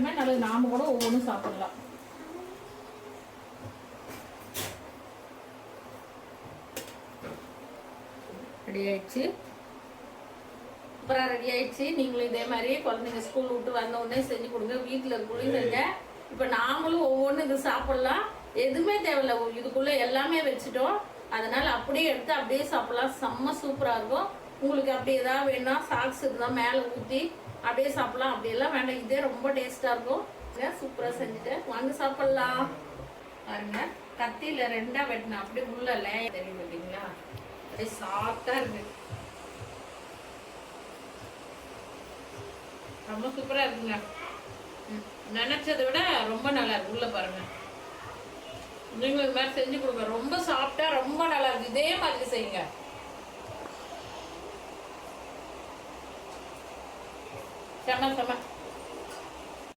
சாப்பிட்டாலுமே நல்லது. நாம கூட ஒவ்வொன்றும் சாப்பிடலாம். ரெடி ஆயிடுச்சு, சூப்பராக ரெடி ஆயிடுச்சு. நீங்களும் இதே மாதிரி குழந்தைங்க ஸ்கூல் விட்டு வந்த உடனே செஞ்சு கொடுங்க. வீட்டில் இருக்கக்குள்ளேயும் செஞ்ச. இப்போ நாமளும் ஒவ்வொன்றும் இது சாப்பிடலாம். எதுவுமே தேவையில்லை, இதுக்குள்ளே எல்லாமே வச்சுட்டோம். அதனால அப்படியே எடுத்து அப்படியே சாப்பிடலாம். செம்ம சூப்பராக இருக்கும். உங்களுக்கு அப்படி ஏதாவது வேணும்னா சாக்ஸ் இருந்தால் மேலே ஊற்றி அப்படியே சாப்பிடலாம். அப்படியெல்லாம் வேண்டாம், இதே ரொம்ப டேஸ்ட்டாக இருக்கும். சூப்பராக செஞ்சுட்டேன், வாங்க சாப்பிடலாம். பாருங்க, கத்தியில் 2ஆக வெட்டினேன். அப்படியே உள்ள லேயர் தெரியும் பார்த்தீங்களா, அப்படியே சாஃப்டாக இருக்கு. ரொம்ப சூப்பராக இருக்குங்க. நினச்சதை விட ரொம்ப நல்லா இருக்கு. உள்ள பாருங்க, நீங்களும் இது மாதிரி செஞ்சு கொடுங்க. ரொம்ப சாப்பிட்டா ரொம்ப நல்லா இருக்கு. இதே மாதிரி செய்யுங்க. செம செம.